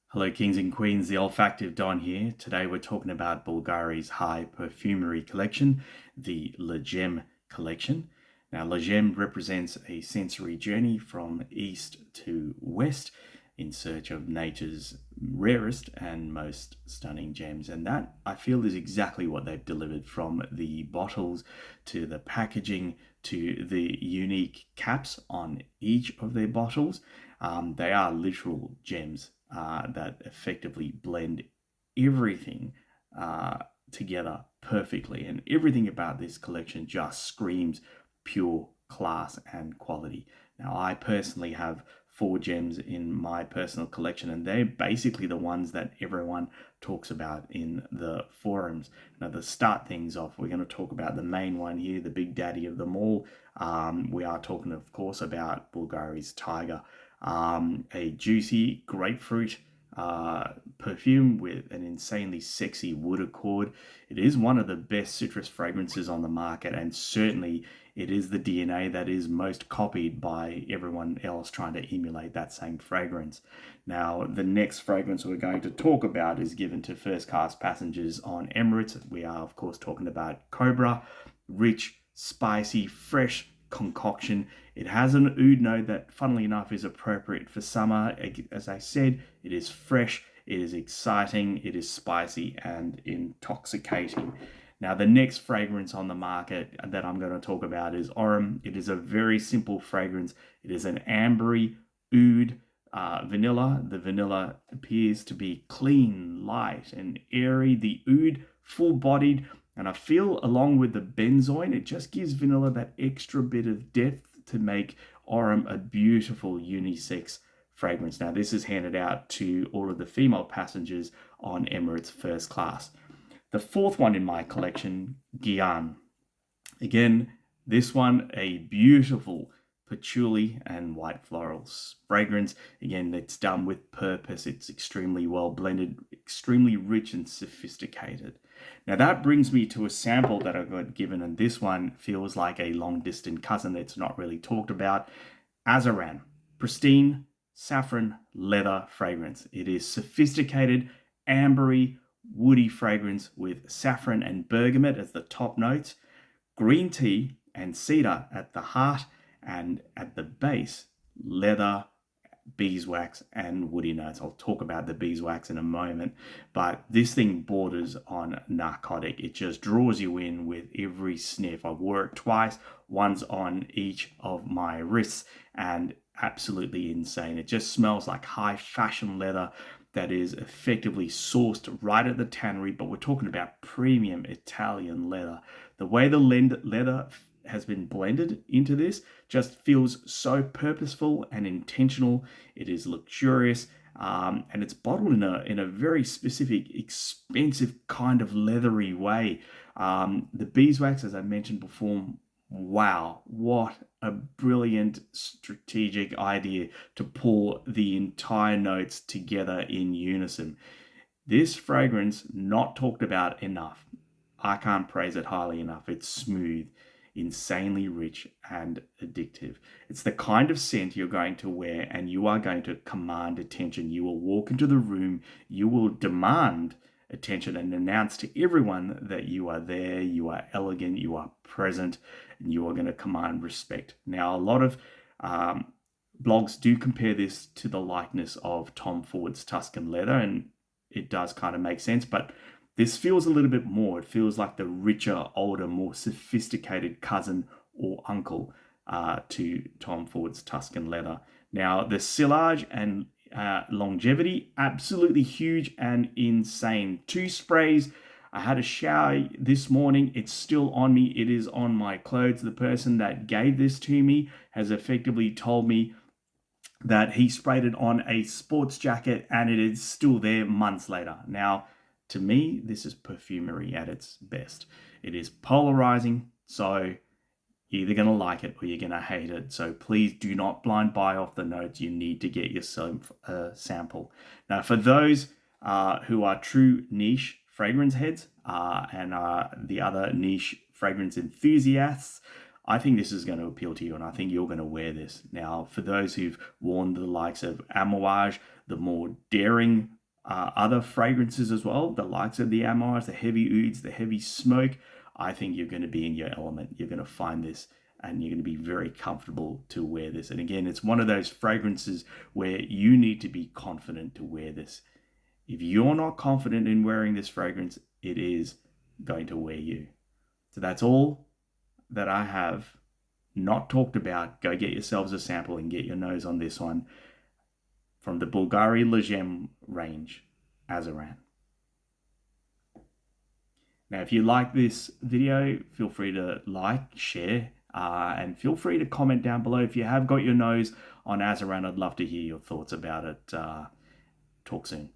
Hello kings and queens, the olfactive Don here. Today we're talking about Bvlgari's high perfumery collection, the Gemme collection. Now Gemme represents a sensory journey from east to west in search of nature's rarest and most stunning gems. And that, I feel, is exactly what they've delivered, from the bottles to the packaging to the unique caps on each of their bottles. They are literal gems that effectively blend everything together perfectly. And everything about this collection just screams pure class and quality. Now, I personally have 4 gems in my personal collection, and they're basically the ones that everyone talks about in the forums. Now, to start things off, we're going to talk about the main one here, the big daddy of them all. We are talking, of course, about Bvlgari's Tygar, a juicy grapefruit perfume with an insanely sexy wood accord. It is one of the best citrus fragrances on the market, and certainly it is the DNA that is most copied by everyone else trying to emulate that same fragrance. Now, the next fragrance we're going to talk about is given to first class passengers on Emirates. We are, of course, talking about Cobra. Rich, spicy, fresh concoction. It has an oud note that, funnily enough, is appropriate for summer. As I said, it is fresh, it is exciting, it is spicy and intoxicating. Now, the next fragrance on the market that I'm going to talk about is Azaran. It is a very simple fragrance. It is an ambery oud vanilla. The vanilla appears to be clean, light, and airy. The oud, full-bodied, and I feel, along with the benzoin, it just gives vanilla that extra bit of depth to make Azaran a beautiful unisex fragrance. Now, this is handed out to all of the female passengers on Emirates First Class. The fourth one in my collection, Gemme. Again, this one, a beautiful patchouli and white florals fragrance. Again, it's done with purpose. It's extremely well blended, extremely rich and sophisticated. Now that brings me to a sample that I got given, and this one feels like a long distant cousin that's not really talked about. Azaran, pristine, saffron, leather fragrance. It is sophisticated, ambery, woody fragrance with saffron and bergamot as the top notes, green tea and cedar at the heart, and at the base, leather, beeswax, and woody notes. I'll talk about the beeswax in a moment, but this thing borders on narcotic. It just draws you in with every sniff. I wore it twice, once on each of my wrists, and absolutely insane. It just smells like high fashion leather that is effectively sourced right at the tannery, but we're talking about premium Italian leather. The way the leather has been blended into this just feels so purposeful and intentional. It is luxurious, and it's bottled in a very specific, expensive kind of leathery way. The beeswax, as I mentioned before, wow, what a brilliant strategic idea to pull the entire notes together in unison. This fragrance, not talked about enough. I can't praise it highly enough. It's smooth, insanely rich, and addictive. It's the kind of scent you're going to wear and you are going to command attention. You will walk into the room, you will demand attention and announce to everyone that you are there, you are elegant, you are present, and you are going to command respect. Now, a lot of blogs do compare this to the likeness of Tom Ford's Tuscan leather, and it does kind of make sense, but this feels a little bit more. It feels like the richer, older, more sophisticated cousin or uncle to Tom Ford's Tuscan leather. Now, the sillage and longevity, absolutely huge and insane. 2 sprays. I had a shower this morning. It's still on me. It is on my clothes. The person that gave this to me has effectively told me that he sprayed it on a sports jacket and it is still there months later. Now, to me, this is perfumery at its best. It is polarizing, so you're either going to like it or you're going to hate it. So please do not blind buy off the notes. You need to get yourself a sample. Now, for those who are true niche fragrance heads and the other niche fragrance enthusiasts, I think this is going to appeal to you, and I think you're going to wear this. Now, for those who've worn the likes of Amouage, the more daring other fragrances as well, the likes of the Amouage, the heavy ouds, the heavy smoke, I think you're going to be in your element. You're going to find this and you're going to be very comfortable to wear this. And again, it's one of those fragrances where you need to be confident to wear this. If you're not confident in wearing this fragrance, it is going to wear you. So that's all that I have not talked about. Go get yourselves a sample and get your nose on this one from the Bvlgari Le Gemme range, Azaran. Now, if you like this video, feel free to like, share, and feel free to comment down below. If you have got your nose on Azaran, I'd love to hear your thoughts about it. Talk soon.